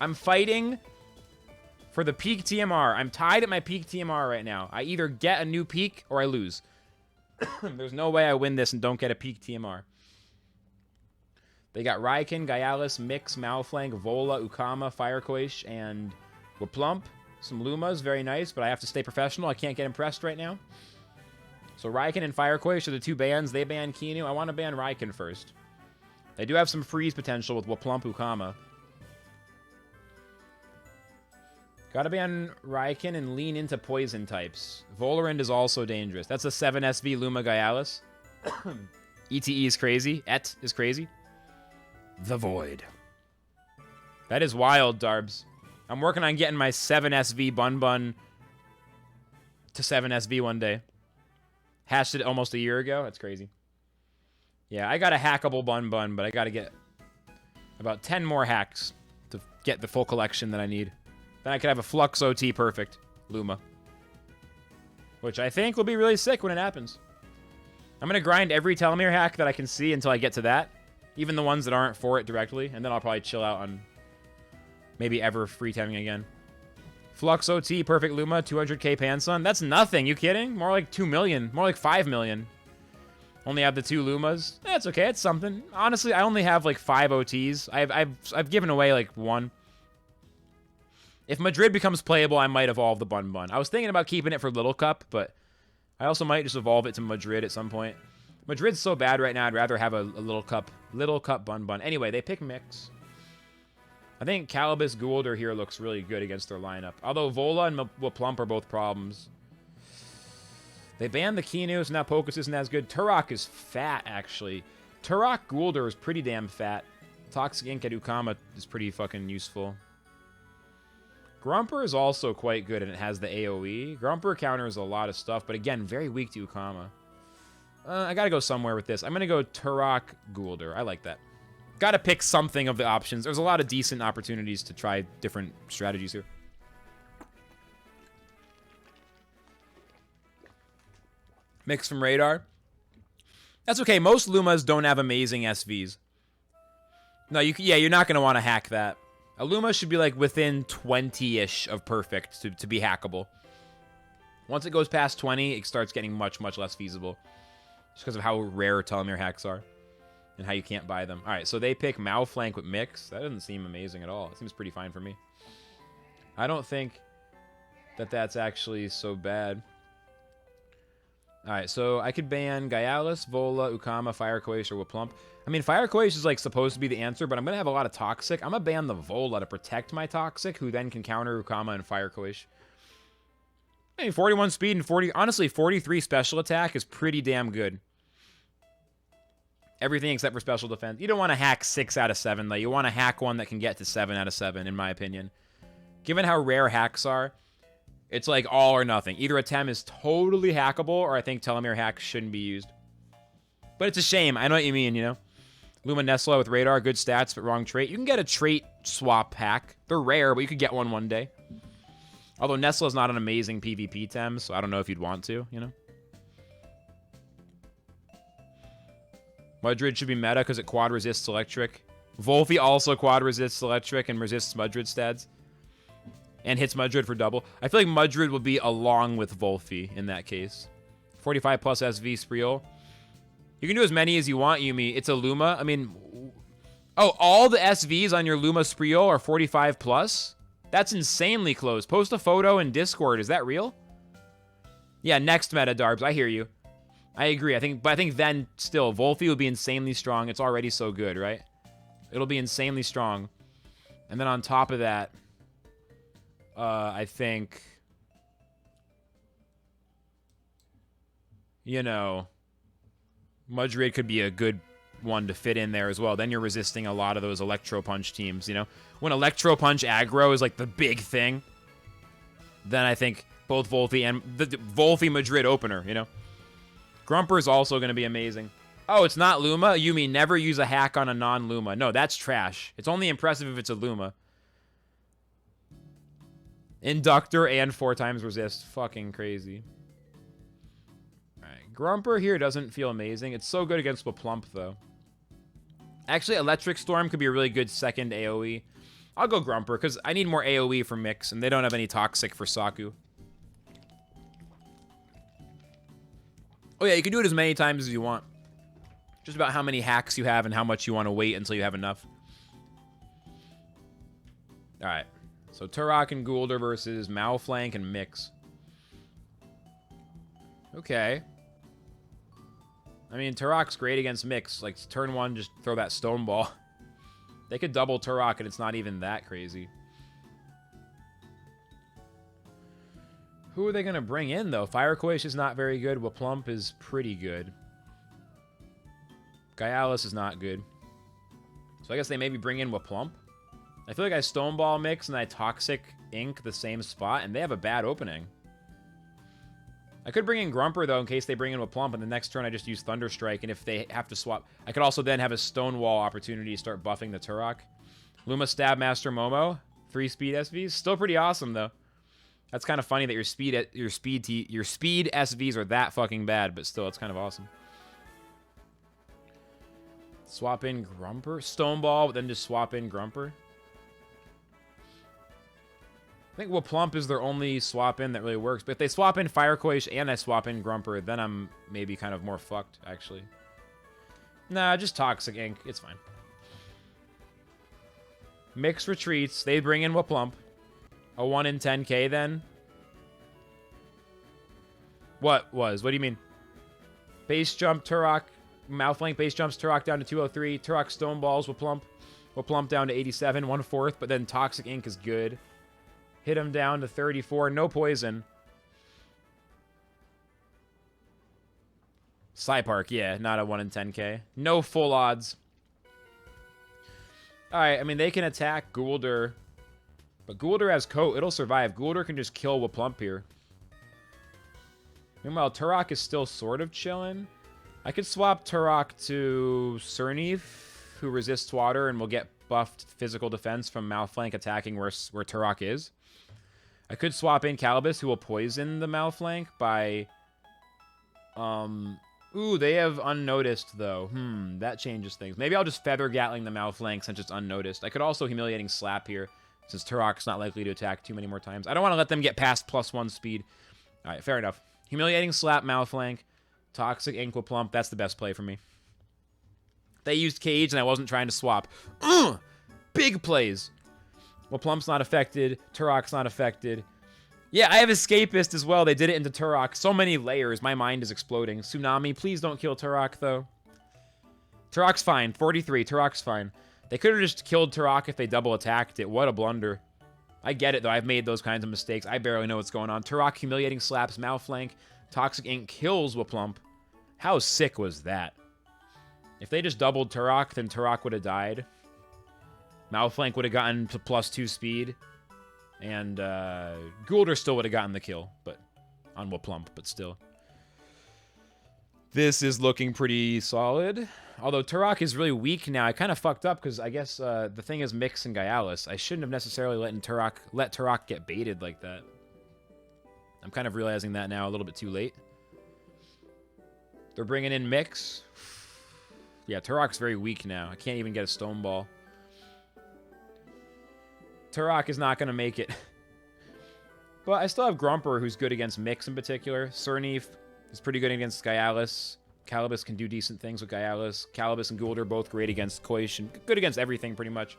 I'm fighting for the peak TMR. I'm tied at my peak TMR right now. I either get a new peak or I lose. There's no way I win this and don't get a peak TMR. They got Raiken, Gaialis, Mix, Malflank, Vola, Ukama, Firequash, and Waplump. Some Lumas, very nice, but I have to stay professional. I can't get impressed right now. So Raiken and Firequash are the two bans. They ban Kinu. I want to ban Raiken first. They do have some freeze potential with Waplump, Ukama. Gotta ban Raiken and lean into poison types. Volorend is also dangerous. That's a 7 SV Luma Gaialis. ETE is crazy. Et is crazy. The Void. That is wild, Darbs. I'm working on getting my 7 SV Bun Bun to 7 SV one day. Hashed it almost a year ago. That's crazy. Yeah, I got a hackable Bun Bun, but I gotta get about 10 more hacks to get the full collection that I need. Then I could have a Flux OT perfect Luma. Which I think will be really sick when it happens. I'm going to grind every Telomere hack that I can see until I get to that. Even the ones that aren't for it directly. And then I'll probably chill out on maybe ever free timing again. Flux OT, perfect Luma, 200k Pansun. That's nothing, you kidding? More like 2 million. More like 5 million. Only have the 2 Lumas. That's okay, it's something. Honestly, I only have like 5 OTs. I've given away like 1. If Madrid becomes playable, I might evolve the Bun Bun. I was thinking about keeping it for Little Cup, but I also might just evolve it to Madrid at some point. Madrid's so bad right now, I'd rather have a Little Cup Bun Bun. Anyway, they pick Mix. I think Calibus Goulder here looks really good against their lineup. Although Vola and Waplump are both problems. They banned the Kinu, so now Pocus isn't as good. Turok is fat, actually. Turok Goulder is pretty damn fat. Toxic Ink at Ukama is pretty fucking useful. Grumper is also quite good, and it has the AoE. Grumper counters a lot of stuff, but again, very weak to Ukama. I gotta go somewhere with this. I'm gonna go Turok Goulder. I like that. Gotta pick something of the options. There's a lot of decent opportunities to try different strategies here. Mix from Radar. That's okay. Most Lumas don't have amazing SVs. No, you're not gonna want to hack that. A Luma should be like within 20-ish of perfect to be hackable. Once it goes past 20, it starts getting much, much less feasible. Just because of how rare Telomere hacks are. And how you can't buy them. Alright, so they pick Malflank with Mix. That doesn't seem amazing at all. It seems pretty fine for me. I don't think that that's actually so bad. Alright, so I could ban Gaialis, Vola, Ukama, Firequash, or Waplump. I mean, Firequash is like supposed to be the answer, but I'm going to have a lot of Toxic. I'm going to ban the Vola to protect my Toxic, who then can counter Ukama and Firequash. I mean, 41 speed and 40... Honestly, 43 special attack is pretty damn good. Everything except for special defense. You don't want to hack 6 out of 7, though. You want to hack one that can get to 7 out of 7, in my opinion. Given how rare hacks are, it's like all or nothing. Either a Tem is totally hackable, or I think Telomere hacks shouldn't be used. But it's a shame. I know what you mean, you know? Luma Nesla with Radar, good stats, but wrong trait. You can get a trait swap hack. They're rare, but you could get one day. Although Nesla's not an amazing PvP Tem, so I don't know if you'd want to, you know? Madrid should be meta because it quad resists electric. Volphy also quad resists electric and resists Madrid stats. And hits Madrid for double. I feel like Madrid will be along with Volphy in that case. 45 plus SV Spriel. You can do as many as you want, Yumi. It's a Luma. I mean... Oh, all the SVs on your Luma Spriel are 45 plus? That's insanely close. Post a photo in Discord. Is that real? Yeah, next meta, Darbs. I hear you. I agree. But I think then, still, Volphy will be insanely strong. It's already so good, right? It'll be insanely strong. And then on top of that... I think... You know... Madrid could be a good one to fit in there as well. Then you're resisting a lot of those Electro Punch teams, you know? When Electro Punch aggro is like the big thing, then I think both Volphy and the Volphy Madrid opener, you know? Grumper is also going to be amazing. Oh, it's not Luma? You mean never use a hack on a non-Luma. No, that's trash. It's only impressive if it's a Luma. Inductor and 4 times resist. Fucking crazy. Grumper here doesn't feel amazing. It's so good against Waplump, though. Actually, Electric Storm could be a really good second AoE. I'll go Grumper, because I need more AoE for Mix, and they don't have any Toxic for Saku. Oh yeah, you can do it as many times as you want. Just about how many hacks you have and how much you want to wait until you have enough. Alright. So Turok and Guldur versus Malflank and Mix. Okay. I mean, Turok's great against Mix. Like, turn 1, just throw that Stone Ball. They could double Turok and it's not even that crazy. Who are they going to bring in, though? Firequash is not very good. Waplump is pretty good. Gyalis is not good. So I guess they maybe bring in Waplump. I feel like I Stoneball Mix and I Toxic Ink the same spot, and they have a bad opening. I could bring in Grumper, though, in case they bring in Waplump, and the next turn I just use Thunderstrike, and if they have to swap... I could also then have a Stonewall opportunity to start buffing the Turok. Luma Stabmaster Momo, 3-speed SVs. Still pretty awesome, though. That's kind of funny that your speed SVs are that fucking bad, but still, it's kind of awesome. Swap in Grumper? Stoneball, but then just swap in Grumper? I think Waplump is their only swap in that really works. But if they swap in Firequash and I swap in Grumper, then I'm maybe kind of more fucked, actually. Nah, just Toxic Ink. It's fine. Mix retreats. They bring in Waplump. A 1 in 10k then? What was? What do you mean? Base jump Turok. Malflank base jumps Turok down to 203. Turok Stoneballs Waplump. Waplump down to 87, 1/4. But then Toxic Ink is good. Hit him down to 34. No poison. Psypark, yeah. Not a 1 in 10k. No full odds. Alright, I mean, they can attack Guldur. But Guldur has Coat. It'll survive. Guldur can just kill Waplump here. Meanwhile, Turok is still sort of chilling. I could swap Turok to Cerneaf, who resists water and will get buffed physical defense from Malflank attacking where Turok is. I could swap in Calibus, who will poison the Malflank by... Ooh, they have Unnoticed, though. That changes things. Maybe I'll just Feather Gatling the Malflank since it's Unnoticed. I could also Humiliating Slap here, since Turok's not likely to attack too many more times. I don't want to let them get past +1 speed. Alright, fair enough. Humiliating Slap Malflank. Toxic Ink Waplump. That's the best play for me. They used Cage, and I wasn't trying to swap. Big plays. Waplump's not affected. Turok's not affected. Yeah, I have Escapist as well. They did it into Turok. So many layers. My mind is exploding. Tsunami, please don't kill Turok, though. Turok's fine. 43. Turok's fine. They could have just killed Turok if they double attacked it. What a blunder. I get it, though. I've made those kinds of mistakes. I barely know what's going on. Turok Humiliating Slaps Malflank. Toxic Ink kills Waplump. How sick was that? If they just doubled Turok, then Turok would have died. Malflank would have gotten to +2 speed. And Guldur still would have gotten the kill, but on Waplump, but still. This is looking pretty solid. Although Turok is really weak now. I kind of fucked up because I guess the thing is Mix and Gyalis. I shouldn't have necessarily let Turok get baited like that. I'm kind of realizing that now a little bit too late. They're bringing in Mix. Yeah, Turok's very weak now. I can't even get a Stone Ball. Turok is not going to make it. But I still have Grumper, who's good against Mix in particular. Cerneaf is pretty good against Gyalis. Calibus can do decent things with Gyalis. Calibus and Guldur both great against Koish and good against everything, pretty much.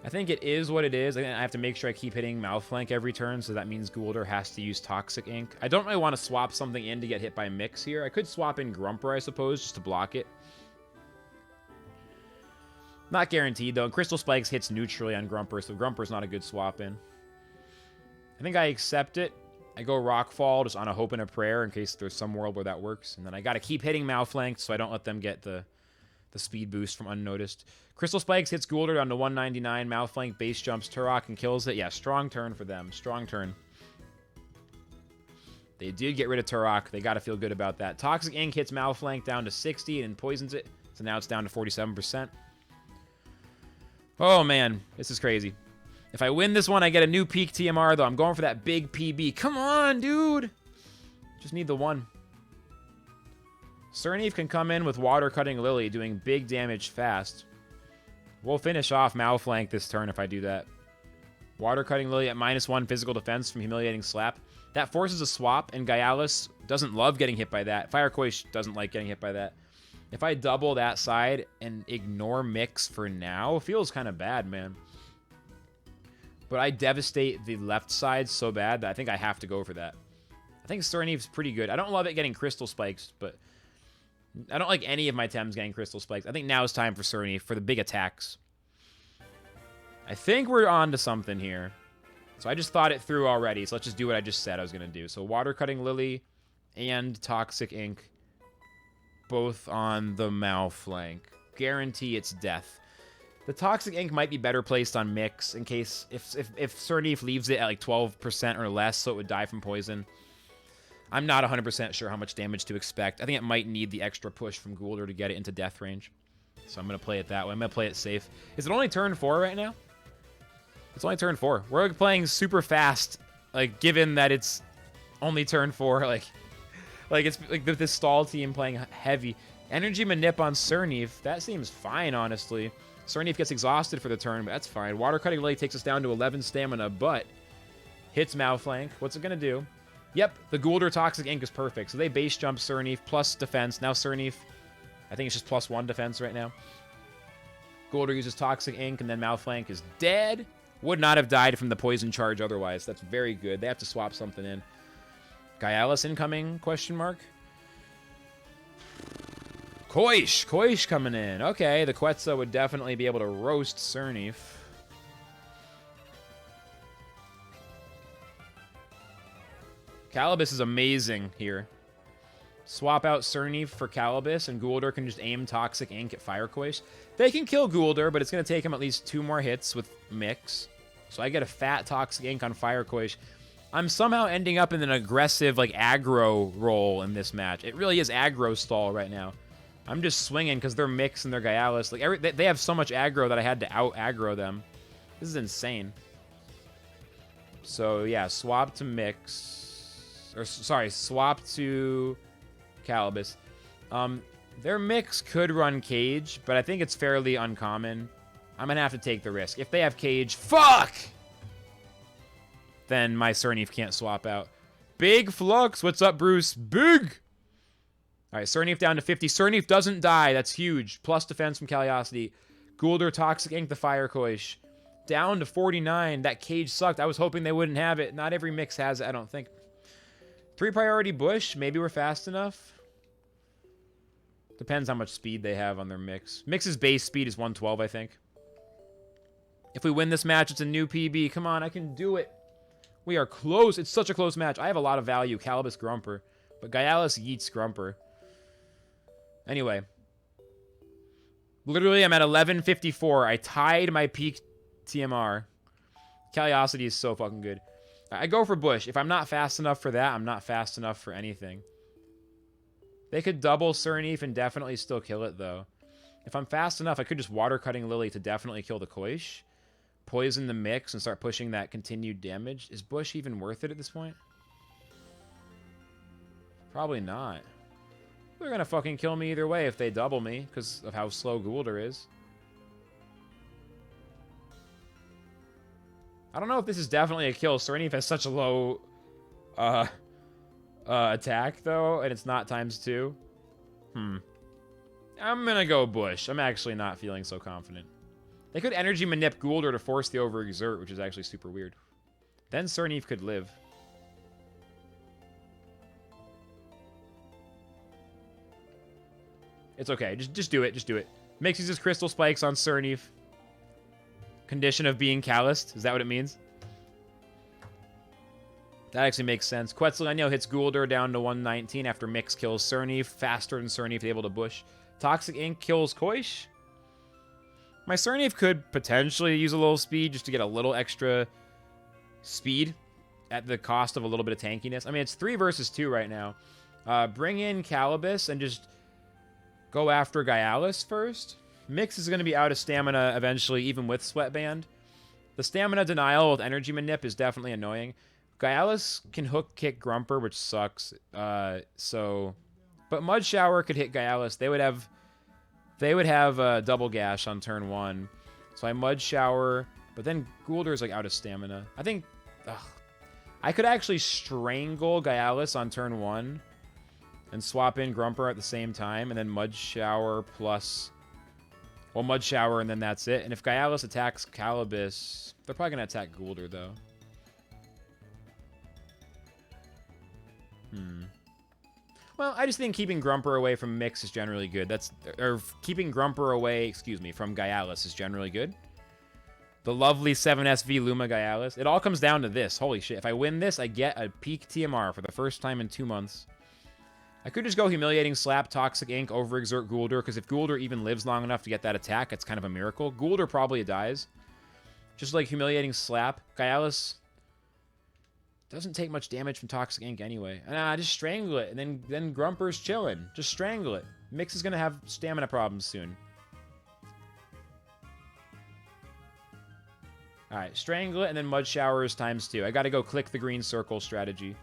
I think it is what it is. I have to make sure I keep hitting Malflank every turn, so that means Guldur has to use Toxic Ink. I don't really want to swap something in to get hit by Mix here. I could swap in Grumper, I suppose, just to block it. Not guaranteed, though. Crystal Spikes hits neutrally on Grumper, so Grumper's not a good swap in. I think I accept it. I go Rockfall just on a hope and a prayer in case there's some world where that works. And then I got to keep hitting Malflank so I don't let them get the speed boost from Unnoticed. Crystal Spikes hits Guldur down to 199. Malflank base jumps Turok and kills it. Yeah, strong turn for them. Strong turn. They did get rid of Turok. They got to feel good about that. Toxic Ink hits Malflank down to 60 and poisons it. So now it's down to 47%. Oh, man. This is crazy. If I win this one, I get a new peak TMR, though. I'm going for that big PB. Come on, dude. Just need the one. Cerneaf can come in with Water Cutting Lily, doing big damage fast. We'll finish off Malflank this turn if I do that. Water Cutting Lily at -1 physical defense from Humiliating Slap. That forces a swap, and Gaialis doesn't love getting hit by that. Fire Quaish doesn't like getting hit by that. If I double that side and ignore Mix for now, it feels kind of bad, man. But I devastate the left side so bad that I think I have to go for that. I think Cerneaf's pretty good. I don't love it getting Crystal Spikes, but I don't like any of my Tems getting Crystal Spikes. I think now is time for Cerneaf for the big attacks. I think we're on to something here. So I just thought it through already, so let's just do what I just said I was going to do. So Water Cutting Lily and Toxic Ink, both on the Malflank. Guarantee it's death. The Toxic Ink might be better placed on Mix in case if Cerneaf leaves it at like 12% or less, so it would die from poison. I'm not 100% sure how much damage to expect. I think it might need the extra push from Goulder to get it into death range. So I'm going to play it that way. I'm going to play it safe. Is it only turn 4 right now? It's only turn 4. We're playing super fast, like, given that it's only turn 4. Like it's like this stall team playing heavy. Energy Manip on Cerneaf. That seems fine, honestly. Cerneaf gets exhausted for the turn, but that's fine. Water Cutting Lily takes us down to 11 stamina, but hits Malflank. What's it going to do? Yep, the Goulder Toxic Ink is perfect. So they base jump Cerneaf plus defense. Now Cerneaf, I think it's just +1 defense right now. Goulder uses Toxic Ink, and then Malflank is dead. Would not have died from the poison charge otherwise. That's very good. They have to swap something in. Gaialis incoming, question mark. Koish coming in. Okay, the Quetzal would definitely be able to roast Cerneaf. Calibus is amazing here. Swap out Cerneaf for Calibus, and Goulder can just aim Toxic Ink at Fire Quaish. They can kill Goulder, but it's going to take him at least 2 more hits with Mix. So I get a fat Toxic Ink on Fire Quaish. I'm somehow ending up in an aggressive, like, aggro role in this match. It really is aggro stall right now. I'm just swinging because they're Mix and they're Gaialis. Like, they have so much aggro that I had to out-aggro them. This is insane. So, yeah, swap to Mix. Or, sorry, swap to Calibus. Their Mix could run Cage, but I think it's fairly uncommon. I'm going to have to take the risk. If they have Cage, fuck! Then my Cerneaf can't swap out. Big Flux. What's up, Bruce? Big! All right, Cerneaf down to 50. Cerneaf doesn't die. That's huge. Plus defense from Caliosity. Goulder, Toxic Ink, the Fire Quaish. Down to 49. That Cage sucked. I was hoping they wouldn't have it. Not every Mix has it, I don't think. 3 priority Bush. Maybe we're fast enough. Depends how much speed they have on their Mix. Mix's base speed is 112, I think. If we win this match, it's a new PB. Come on, I can do it. We are close. It's such a close match. I have a lot of value. Calibus Grumper. But Gaialis yeets Grumper. Anyway. Literally, I'm at 1154. I tied my peak TMR. Caliosity is so fucking good. I go for Bush. If I'm not fast enough for that, I'm not fast enough for anything. They could double Cerneaf and definitely still kill it, though. If I'm fast enough, I could just Water Cutting Lily to definitely kill the Koish. Poison the Mix and start pushing that continued damage. Is Bush even worth it at this point? Probably not. They're gonna fucking kill me either way if they double me, because of how slow Goulder is. I don't know if this is definitely a kill. Cerneaf has such a low attack, though, and it's not ×2. I'm gonna go Bush. I'm actually not feeling so confident. They could Energy Manip Goulder to force the Overexert, which is actually super weird. Then Cerneaf could live. It's okay. Just do it. Just do it. Mix uses Crystal Spikes on Cerneaf. Condition of being calloused. Is that what it means? That actually makes sense. Quetzalcoatl hits Goulder down to 119 after Mix kills Cerneaf. Faster than Cerneaf, able to Bush. Toxic Ink kills Koish. My Cerneaf could potentially use a little speed just to get a little extra speed at the cost of a little bit of tankiness. I mean, it's 3 versus 2 right now. Bring in Calibus and just go after Gaialis first. Mix is going to be out of stamina eventually, even with Sweatband. The stamina denial with Energy Manip is definitely annoying. Gaialis can hook kick Grumper, which sucks. But Mud Shower could hit Gaialis. They would have a double gash on turn 1. So I Mud Shower, but then Gul'Dar's like out of stamina. I think I could actually Strangle Gyalis on turn 1 and swap in Grumper at the same time, and then Mud Shower plus... Well, Mud Shower, and then that's it. And if Gyalis attacks Calibus... They're probably going to attack Gul'Dar, though. Well, I just think keeping Grumper away from Mix is generally good. Or keeping Grumper away, excuse me, from Gyalis is generally good. The lovely 7SV Luma Gyalis. It all comes down to this. Holy shit. If I win this, I get a peak TMR for the first time in 2 months. I could just go Humiliating Slap, Toxic Ink, Overexert Gul'Dar, because if Gul'Dar even lives long enough to get that attack, it's kind of a miracle. Gul'Dar probably dies. Just like Humiliating Slap. Gyalis doesn't take much damage from Toxic Ink anyway. Nah, just Strangle it, and then Grumper's chilling. Just Strangle it. Mix is going to have stamina problems soon. Alright, Strangle it, and then Mud Showers ×2. I gotta go click the green circle strategy.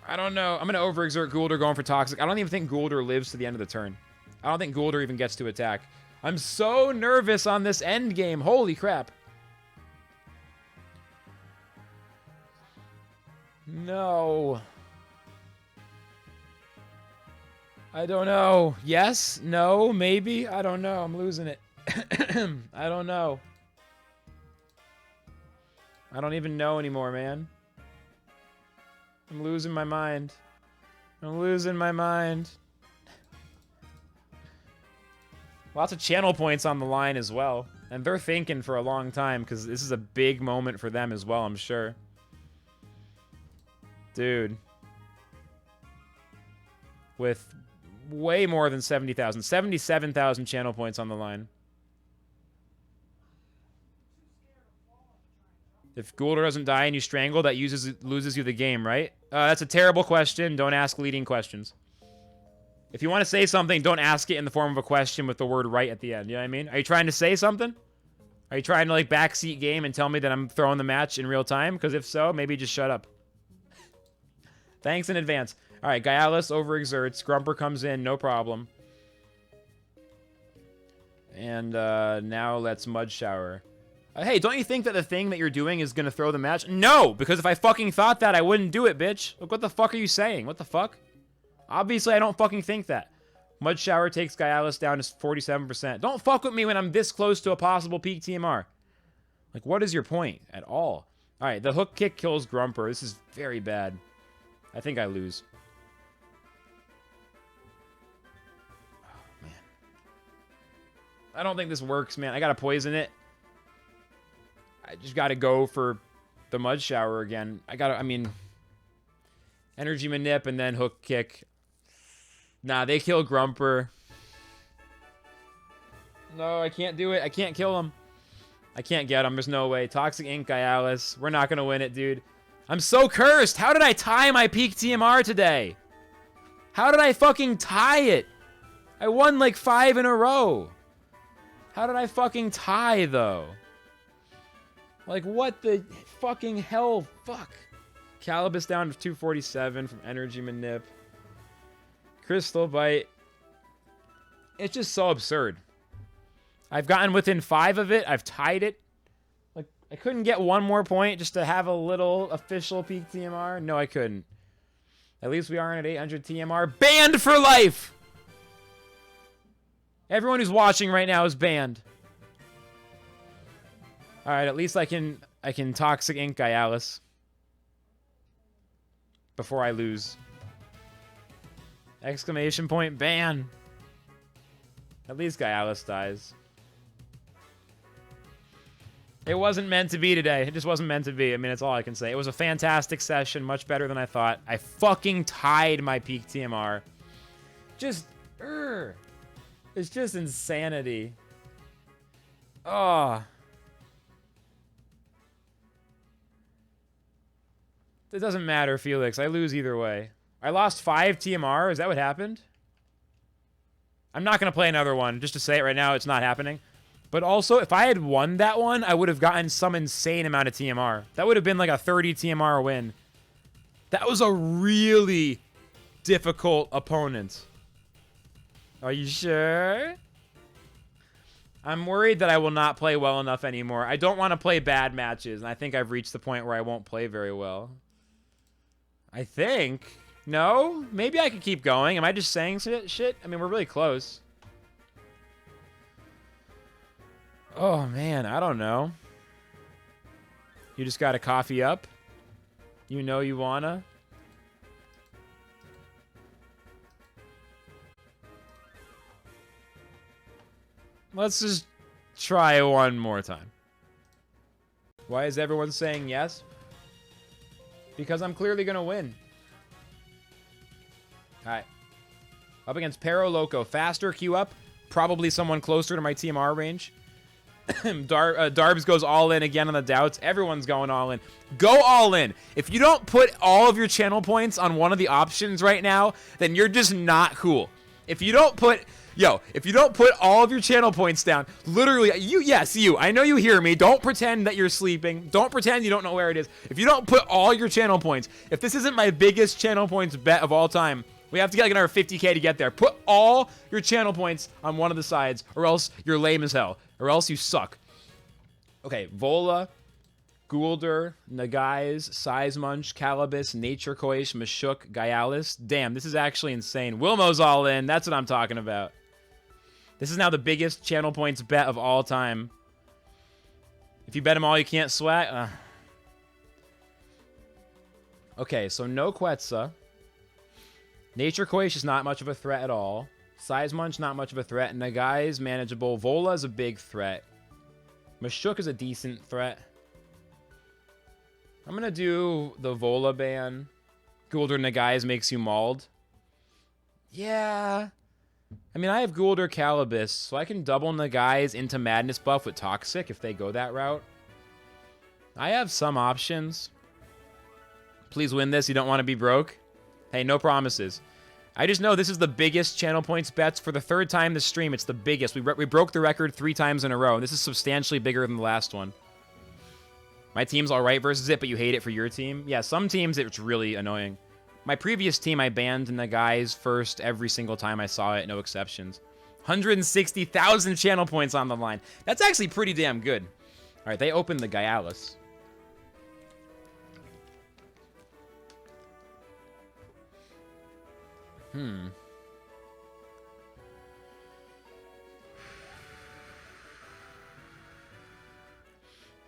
I don't know. I'm gonna Overexert Gul'Dar going for Toxic. I don't even think Gul'Dar lives to the end of the turn. I don't think Gul'Dar even gets to attack. I'm so nervous on this end game. Holy crap. No. I don't know. Yes? No? Maybe? I don't know. I'm losing it. I don't know. I don't even know anymore, man. I'm losing my mind. I'm losing my mind. Lots of channel points on the line as well. And they're thinking for a long time, because this is a big moment for them as well, I'm sure. Dude. With way more than 70,000. 77,000 channel points on the line. If Gul'Dar doesn't die and you Strangle, that loses you the game, right? That's a terrible question. Don't ask leading questions. If you want to say something, don't ask it in the form of a question with the word right at the end. You know what I mean? Are you trying to say something? Are you trying to, like, backseat game and tell me that I'm throwing the match in real time? Because if so, maybe just shut up. Thanks in advance. All right, Gyalis overexerts. Grumper comes in, no problem. And now let's Mud Shower. Hey, don't you think that the thing that you're doing is going to throw the match? No, because if I fucking thought that, I wouldn't do it, bitch. Look, what the fuck are you saying? What the fuck? Obviously, I don't fucking think that. Mud Shower takes Gyalis down to 47%. Don't fuck with me when I'm this close to a possible peak TMR. Like, what is your point at all? All right, the hook kick kills Grumper. This is very bad. I think I lose. Oh, man. I don't think this works, man. I gotta poison it. I just gotta go for the Mud Shower again. I mean... Energy Manip and then hook kick. Nah, they kill Grumper. No, I can't do it. I can't kill him. I can't get him. There's no way. Toxic Ink Gyalis. We're not going to win it, dude. I'm so cursed. How did I tie my peak TMR today? How did I fucking tie it? I won like 5 in a row. How did I fucking tie, though? Like, what the fucking hell? Fuck. Calibus down to 247 from Energy Manip. Crystal Bite. It's just so absurd. I've gotten within 5 of it. I've tied it. Like, I couldn't get one more point just to have a little official peak TMR. No, I couldn't. At least we aren't at 800 TMR. Banned for life! Everyone who's watching right now is banned. Alright, at least I can Toxic Ink Gyalis before I lose. Exclamation point ban. At least Gyalis dies. It wasn't meant to be today. It just wasn't meant to be. I mean, that's all I can say. It was a fantastic session. Much better than I thought. I fucking tied my peak TMR. Just, it's just insanity. Oh. It doesn't matter, Felix. I lose either way. I lost 5 TMR. Is that what happened? I'm not going to play another one. Just to say it right now, it's not happening. But also, if I had won that one, I would have gotten some insane amount of TMR. That would have been like a 30 TMR win. That was a really, difficult opponent. Are you sure? I'm worried that I will not play well enough anymore. I don't want to play bad matches, and I think I've reached the point where I won't play very well. I think. No? Maybe I could keep going. Am I just saying shit? I mean, we're really close. Oh, man. I don't know. You just gotta coffee up? You know you wanna? Let's just try one more time. Why is everyone saying yes? Because I'm clearly gonna win. Alright. Up against Pero Loco. Faster, queue up. Probably someone closer to my TMR range. Darbs goes all in again on the doubts. Everyone's going all in. Go all in. If you don't put all of your channel points on one of the options right now, then you're just not cool. If you don't put... Yo, if you don't put all of your channel points down, literally, you, I know you hear me. Don't pretend that you're sleeping. Don't pretend you don't know where it is. If you don't put all your channel points, if this isn't my biggest channel points bet of all time, we have to get like another 50K to get there. Put all your channel points on one of the sides, or else you're lame as hell. Or else you suck. Okay, Vola, Goulder, Nagais, Size Munch, Calibus, Nature Koish, Mashuk, Gyalis. Damn, this is actually insane. Wilmo's all in. That's what I'm talking about. This is now the biggest channel points bet of all time. If you bet them all, you can't sweat. Okay, so no Quetzal. Nature Koish is not much of a threat at all. Size Munch, not much of a threat. Nagai is manageable. Vola is a big threat. Mashuk is a decent threat. I'm going to do the Vola ban. Goulder Nagais makes you mauled. Yeah. I mean, I have Goulder Calibus, so I can double Nagais into Madness buff with Toxic if they go that route. I have some options. Please win this. You don't want to be broke. Hey, no promises. I just know this is the biggest channel points bets for the third time this stream. It's the biggest. We broke the record 3 times in a row. This is substantially bigger than the last one. My team's all right versus it, but you hate it for your team. Yeah, some teams, it's really annoying. My previous team, I banned Nagais first every single time I saw it, no exceptions. 160,000 channel points on the line. That's actually pretty damn good. All right, they opened the Gyalis.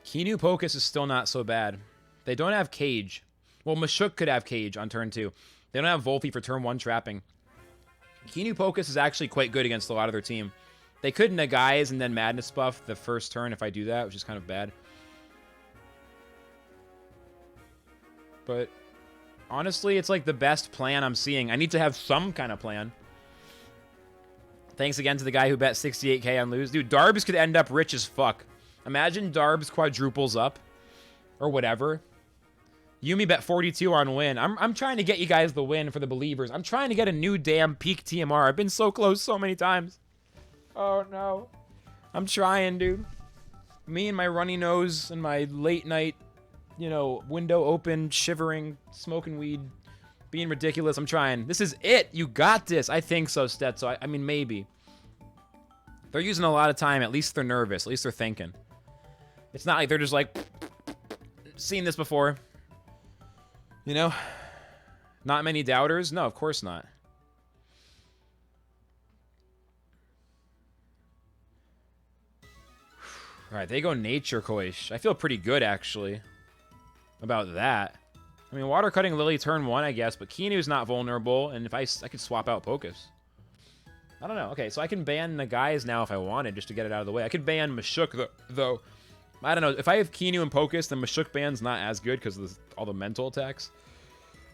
Keanu Pocus is still not so bad. They don't have Cage. Well, Mashuk could have Cage on turn 2. They don't have Volphy for turn 1 trapping. Keanu Pocus is actually quite good against a lot of their team. They could Nagais and then Madness buff the first turn if I do that, which is kind of bad. But honestly, it's like the best plan I'm seeing. I need to have some kind of plan. Thanks again to the guy who bet 68K on lose. Dude, Darbs could end up rich as fuck. Imagine Darbs quadruples up. Or whatever. Yumi bet 42 on win. I'm trying to get you guys the win for the believers. I'm trying to get a new damn peak TMR. I've been so close so many times. Oh, no. I'm trying, dude. Me and my runny nose and my late night, you know, window open, shivering, smoking weed, being ridiculous. I'm trying. This is it. You got this. I think so, Stetso. I mean, maybe. They're using a lot of time. At least they're nervous. At least they're thinking. It's not like they're just like, seen this before. You know? Not many doubters? No, of course not. Alright, they go Nature Koish. I feel pretty good, actually, about that. I mean, Water Cutting Lily turn 1, I guess, but Kinu's not vulnerable, and if I could swap out Pocus. I don't know. Okay, so I can ban Nagais now if I wanted, just to get it out of the way. I could ban Mashuk, though. I don't know. If I have Kinu and Pocus, then Mashuk ban's not as good because of all the mental attacks.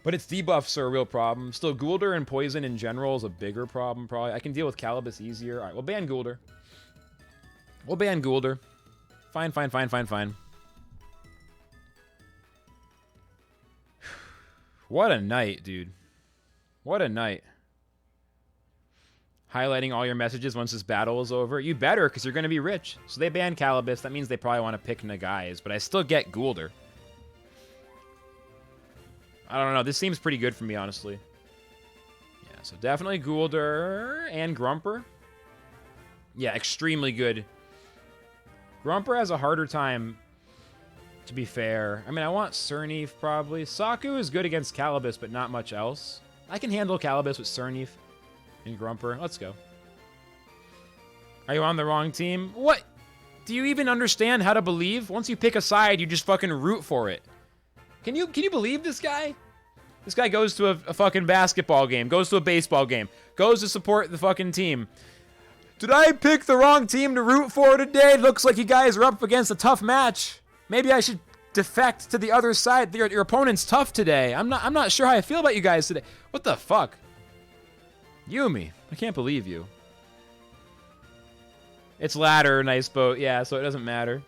But its debuffs are a real problem. Still, Goulder and Poison in general is a bigger problem, probably. I can deal with Calibus easier. All right, we'll ban Goulder. We'll ban Goulder. Fine, fine, fine, fine, fine. What a night, dude. What a night. Highlighting all your messages once this battle is over. You better, because you're going to be rich. So they ban Calibus. That means they probably want to pick Nagais, but I still get Goulder. I don't know. This seems pretty good for me, honestly. So definitely Guldur and Grumper. Yeah, extremely good. Grumper has a harder time, to be fair. I mean, I want Cerneaf probably. Saku is good against Calibus, but not much else. I can handle Calibus with Cerneaf and Grumper. Let's go. Are you on the wrong team? What? Do you even understand how to believe? Once you pick a side, you just fucking root for it. Can you believe this guy? This guy goes to a fucking basketball game, goes to a baseball game, goes to support the fucking team. Did I pick the wrong team to root for today? Looks like you guys are up against a tough match. Maybe I should defect to the other side. Your opponent's tough today. I'm not sure how I feel about you guys today. What the fuck? Yumi, I can't believe you. It's ladder, nice boat. Yeah, so it doesn't matter.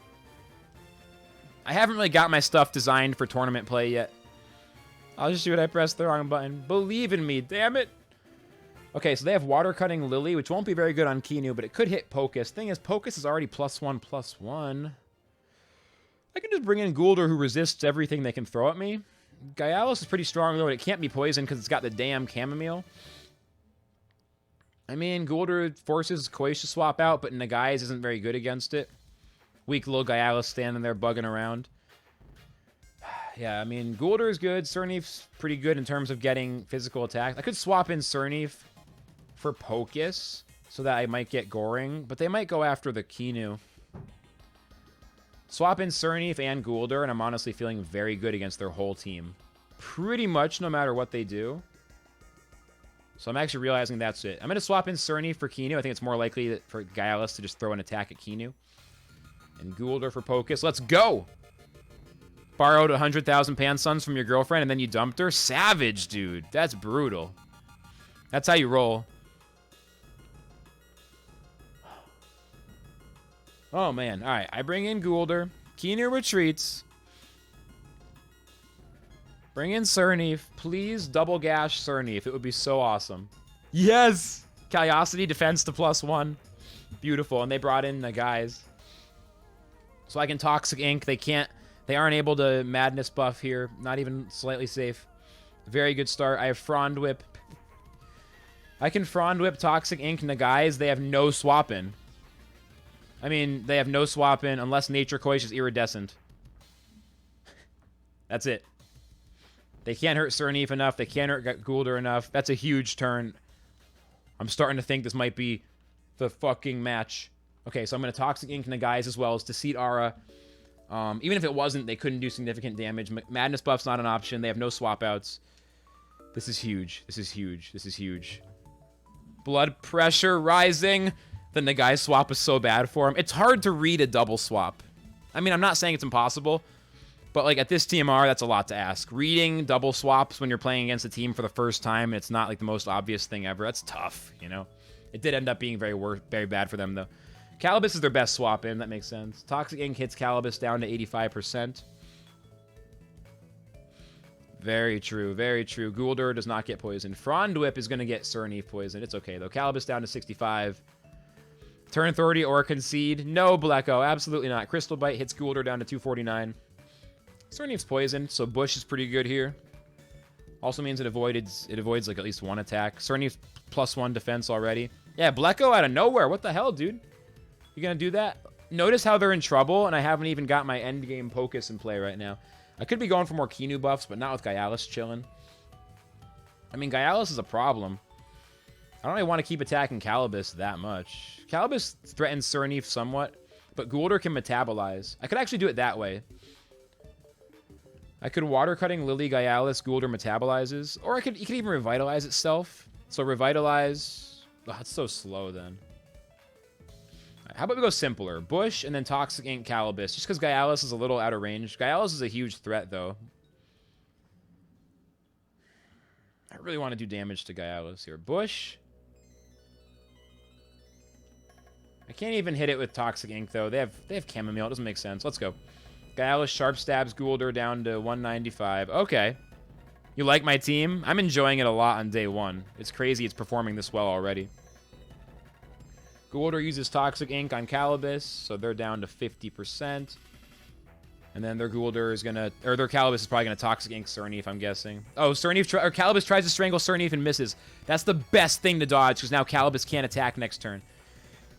I haven't really got my stuff designed for tournament play yet. I'll just shoot. I pressed the wrong button. Believe in me, damn it. Okay, so they have Water Cutting Lily, which won't be very good on Kinu, but it could hit Pocus. Thing is, Pocus is already +1/+1. I can just bring in Guldur, who resists everything they can throw at me. Gyalis is pretty strong, though, and it can't be poisoned because it's got the damn chamomile. I mean, Guldur forces Koish to swap out, but Nagai's isn't very good against it. Weak little Gyalis standing there bugging around. Yeah, I mean, Guldur is good. Cerneaf's pretty good in terms of getting physical attack. I could swap in Cerneaf for Pocus so that I might get Goring, but they might go after the Kinu. Swap in Cerneaf and Guldur, and I'm honestly feeling very good against their whole team. Pretty much no matter what they do. So I'm actually realizing that's it. I'm going to swap in Cerneaf for Kinu. I think it's more likely for Gyalis to just throw an attack at Kinu. And Guldur for Pocus. Let's go! Borrowed 100,000 Pansuns from your girlfriend and then you dumped her? Savage, dude. That's brutal. That's how you roll. Oh, man. All right. I bring in Guldur. Kinu retreats. Bring in Cerneaf. Please double gash Cerneaf. It would be so awesome. Yes! Curiosity defense to +1. Beautiful. And they brought in the guys. So I can Toxic Ink. They aren't able to Madness buff here. Not even slightly safe. Very good start. I have Frond Whip. I can Frond Whip, Toxic Ink, Nagai's. They have no swap-in. I mean, they have no swap-in unless Nature Koish is iridescent. That's it. They can't hurt Cerneaf enough. They can't hurt Guldur enough. That's a huge turn. I'm starting to think this might be the fucking match. Okay, so I'm going to Toxic Ink Nagai's as well as Deceit Aura. Even if it wasn't, they couldn't do significant damage. Madness buff's not an option. They have no swap outs. This is huge. This is huge. This is huge. Blood pressure rising. The Nagai swap is so bad for him. It's hard to read a double swap. I mean, I'm not saying it's impossible, but like at this TMR, that's a lot to ask. Reading double swaps when you're playing against a team for the first time, it's not like the most obvious thing ever. That's tough, you know? It did end up being very bad for them, though. Calibus is their best swap in. That makes sense. Toxic Ink hits Calibus down to 85%. Very true. Very true. Guldur does not get poisoned. Frond Whip is going to get Cerneaf poisoned. It's okay, though. Calibus down to 65. Turn 30 or concede. No, Blacko. Absolutely not. Crystal Bite hits Guldur down to 249. Cerneaf's poisoned, so Bush is pretty good here. Also means it avoids like at least one attack. Cerneaf's +1 defense already. Yeah, Blacko out of nowhere. What the hell, dude? You gonna do that? Notice how they're in trouble, and I haven't even got my endgame Pocus in play right now. I could be going for more Kinu buffs, but not with Gyalis chilling. I mean, Gyalis is a problem. I don't really want to keep attacking Calibus that much. Calibus threatens Cerneaf somewhat, but Guldur can metabolize. I could actually do it that way. I could Water Cutting Lily Gyalis, Guldur metabolizes, or he could even Revitalize itself. So Revitalize... Oh, it's so slow then. How about we go simpler? Bush and then Toxic Ink Calibus. Just because Gyalis is a little out of range. Gyalis is a huge threat, though. I really want to do damage to Gyalis here. Bush. I can't even hit it with Toxic Ink, though. They have Chamomile. It doesn't make sense. Let's go. Gyalis Sharp Stabs Guldur down to 195. Okay. You like my team? I'm enjoying it a lot on day one. It's crazy it's performing this well already. Guldur uses Toxic Ink on Calibus, so they're down to 50%. And then their Ghoulder is gonna, or their Calibus is probably gonna Toxic Ink Cerneaf, I'm guessing. Oh, Calibus tries to strangle Cerneaf and misses. That's the best thing to dodge, because now Calibus can't attack next turn.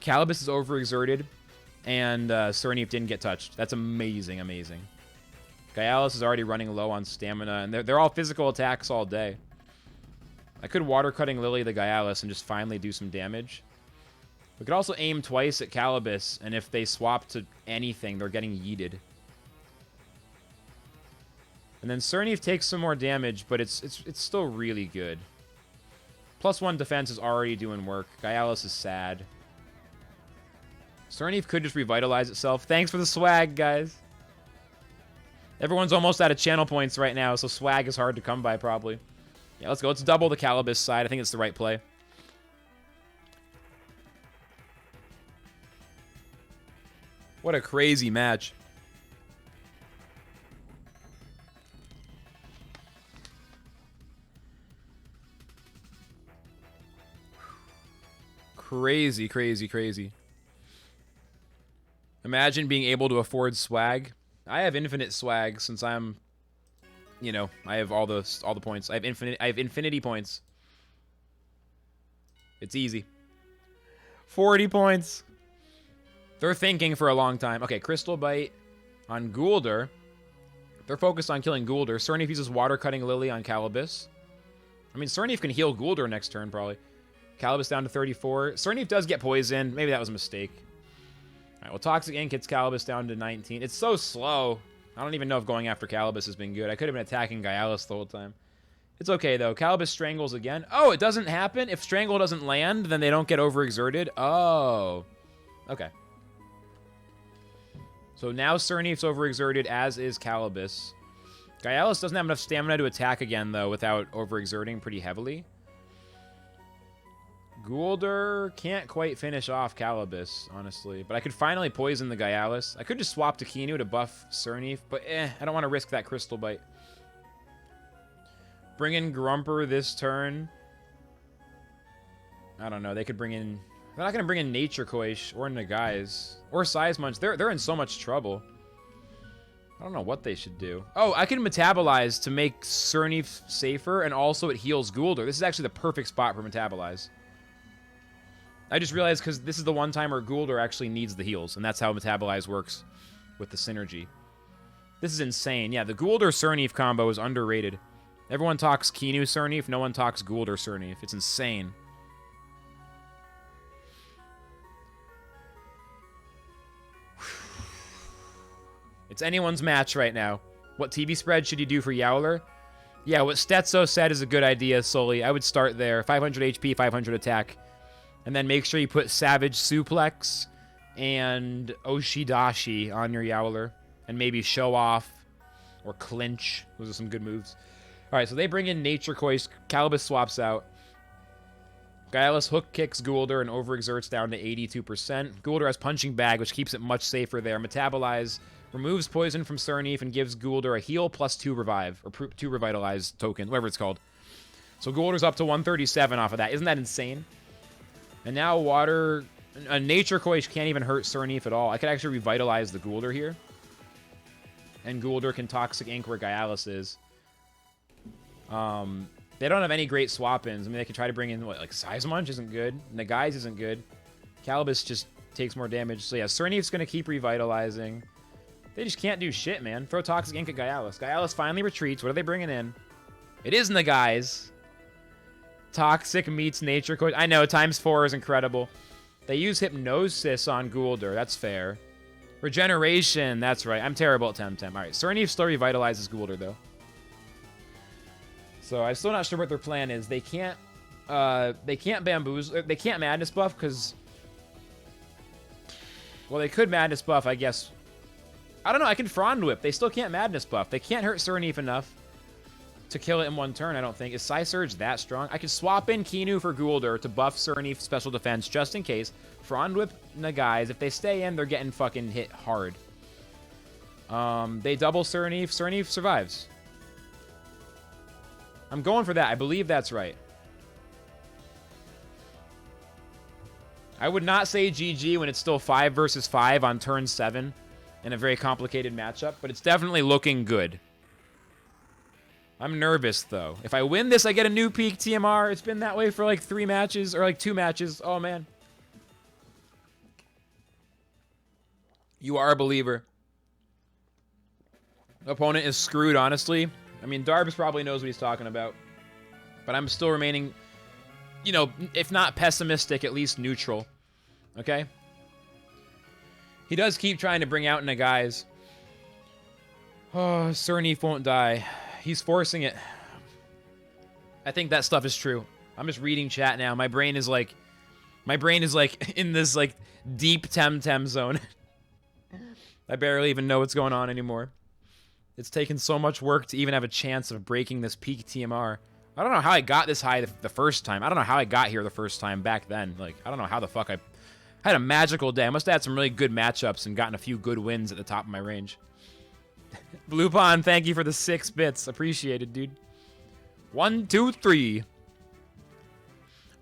Calibus is overexerted, and Cerneaf didn't get touched. That's amazing, amazing. Gyalis is already running low on stamina, and they're all physical attacks all day. I could Water Cutting Lily the Gyalis and just finally do some damage. We could also aim twice at Calibus, and if they swap to anything, they're getting yeeted. And then Cerneaf takes some more damage, but it's still really good. +1 defense is already doing work. Gyalis is sad. Cerneaf could just revitalize itself. Thanks for the swag, guys. Everyone's almost out of channel points right now, so swag is hard to come by, probably. Yeah, let's go. Let's double the Calibus side. I think it's the right play. What a crazy match. Crazy, crazy, crazy. Imagine being able to afford swag. I have infinite swag since I'm, you know, I have all the points. I have infinity points. It's easy. 40 points. They're thinking for a long time. Okay, Crystal Bite on Ghoulder. They're focused on killing Ghoulder. Cerneaf uses Water Cutting Lily on Calibus. I mean, Cerneaf can heal Ghoulder next turn, probably. Calibus down to 34. Cerneaf does get poisoned. Maybe that was a mistake. Alright, well, Toxic Ink hits Calibus down to 19. It's so slow. I don't even know if going after Calibus has been good. I could have been attacking Gyalis the whole time. It's okay, though. Calibus strangles again. Oh, it doesn't happen? If Strangle doesn't land, then they don't get overexerted? Oh. Okay. So now Cerneaf's overexerted, as is Calibus. Gyalis doesn't have enough stamina to attack again, though, without overexerting pretty heavily. Ghoulder can't quite finish off Calibus, honestly. But I could finally poison the Gyalis. I could just swap to Kinu to buff Cerneaf, but I don't want to risk that Crystal Bite. Bring in Grumper this turn. I don't know. They could bring in... They're not going to bring in Nature Coish or Nagai's or Seismunch. They're in so much trouble. I don't know what they should do. Oh, I can Metabolize to make Cerneaf safer, and also it heals Ghoulder. This is actually the perfect spot for Metabolize. I just realized because this is the one time where Ghoulder actually needs the heals, and that's how Metabolize works with the synergy. This is insane. Yeah, the Ghoulder-Cerneaf combo is underrated. Everyone talks Kinu Cerneaf, no one talks Ghoulder Cerneaf. It's insane. It's anyone's match right now. What TV spread should you do for Yowler? Yeah, what Stetso said is a good idea, Sully. I would start there. 500 HP, 500 attack. And then make sure you put Savage Suplex and Oshidashi on your Yowler. And maybe Show Off or Clinch. Those are some good moves. Alright, so they bring in Nature Coish. Calibus swaps out. Gyalis hook kicks Ghoulder and overexerts down to 82%. Ghoulder has Punching Bag, which keeps it much safer there. Metabolize removes poison from Cerneaf and gives Ghoulder a heal plus 2 revive, or 2 revitalize token, whatever it's called. So Ghoulder's up to 137 off of that. Isn't that insane? And now a Nature Coish can't even hurt Cerneaf at all. I could actually revitalize the Ghoulder here. And Ghoulder can Toxic Ink where Gyalis is. They don't have any great swap-ins. I mean, they could try to bring in, what, like Seismunch isn't good. Nagai's isn't good. Calibus just takes more damage. So yeah, Cerneaf's going to keep revitalizing. They just can't do shit, man. Throw Toxic Ink at Gyalis. Gyalis finally retreats. What are they bringing in? It is Nagai's. Toxic meets Nature Coish. I know, ×4 is incredible. They use Hypnosis on Ghoulder. That's fair. Regeneration. That's right. I'm terrible at TemTem. All right, Cerneaf still revitalizes Ghoulder, though. So I'm still not sure what their plan is. They can't bamboozle. They can't Madness buff because, well, they could Madness buff, I guess. I don't know. I can Frond Whip. They still can't Madness buff. They can't hurt Cerneaf enough to kill it in one turn, I don't think. Is Psysurge that strong? I could swap in Kinu for Ghoulder to buff Cerneaf special defense just in case. Frond Whip Nagai's. If they stay in, they're getting fucking hit hard. They double Cerneaf. Cerneaf survives. I'm going for that. I believe that's right. I would not say GG when it's still 5 versus 5 on turn 7. in a very complicated matchup, but it's definitely looking good. I'm nervous, though. If I win this, I get a new peak TMR. It's been that way for like 3 matches, or like 2 matches. Oh, man. You are a believer. Opponent is screwed, honestly. I mean, Darbs probably knows what he's talking about. But I'm still remaining, you know, if not pessimistic, at least neutral. Okay? He does keep trying to bring out Nagais. Oh, Cerneaf won't die. He's forcing it. I think that stuff is true. I'm just reading chat now. My brain is like in this like deep TemTem zone. I barely even know what's going on anymore. It's taken so much work to even have a chance of breaking this peak TMR. I don't know how I got this high the first time. I don't know how I got here the first time back then. Like, I don't know how the fuck I had a magical day. I must have had some really good matchups and gotten a few good wins at the top of my range. Blue Pond, thank you for the 6 bits. Appreciated, dude. 1, 2, 3.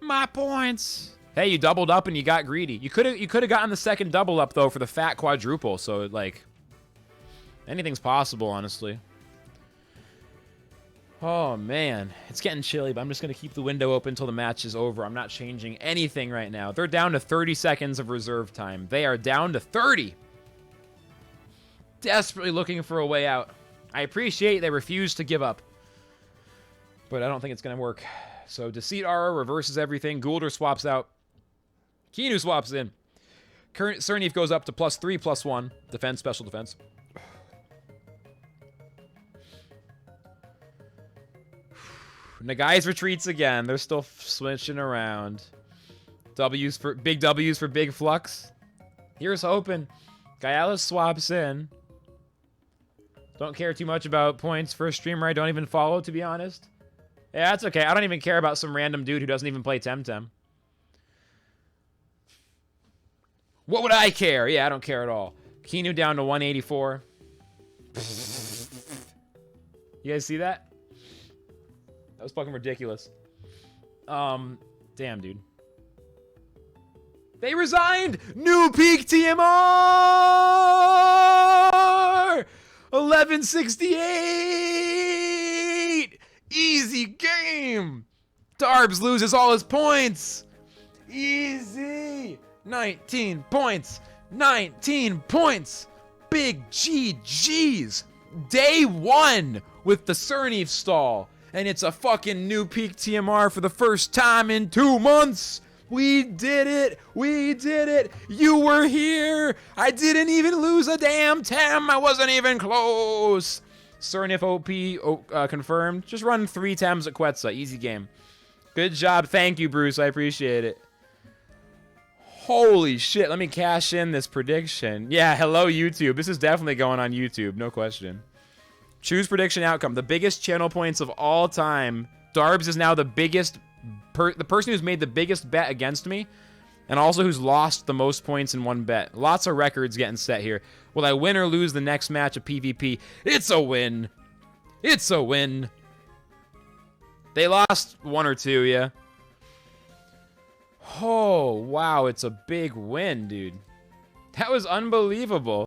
My points. Hey, you doubled up and you got greedy. You could have gotten the second double up though for the fat quadruple. So like, anything's possible, honestly. Oh man, it's getting chilly, but I'm just gonna keep the window open until the match is over. I'm not changing anything right now. They're down to 30 seconds of reserve time. They are down to 30. Desperately looking for a way out. I appreciate they refuse to give up, but I don't think it's gonna work. So Deceit Aura reverses everything. Goulder swaps out. Kinu swaps in. Current Cerneaf goes up to +3, +1. Defense, special defense. Nagais retreats again. They're still switching around. Big W's for Big Flux. Here's hoping. Gaialis swaps in. Don't care too much about points for a streamer I don't even follow, to be honest. Yeah, that's okay. I don't even care about some random dude who doesn't even play TemTem. What would I care? Yeah, I don't care at all. Kinu down to 184. You guys see that? That was fucking ridiculous. Damn, dude. They resigned! New peak TMR! 1168! Easy game! Darbs loses all his points! Easy! 19 points! 19 points! Big GG's! Day 1 with the Cerneaf stall. And it's a fucking new peak TMR for the first time in 2 months! We did it! We did it! You were here! I didn't even lose a damn Tem! I wasn't even close! Cerneaf OP confirmed. Just run 3 Tems at Quetzal. Easy game. Good job. Thank you, Bruce. I appreciate it. Holy shit. Let me cash in this prediction. Yeah, hello, YouTube. This is definitely going on YouTube. No question. Choose prediction outcome. The biggest channel points of all time. Darbs is now the biggest... the person who's made the biggest bet against me, and also who's lost the most points in one bet. Lots of records getting set here. Will I win or lose the next match of PvP? It's a win. It's a win. They lost 1 or 2, yeah. Oh, wow, it's a big win, dude. That was unbelievable.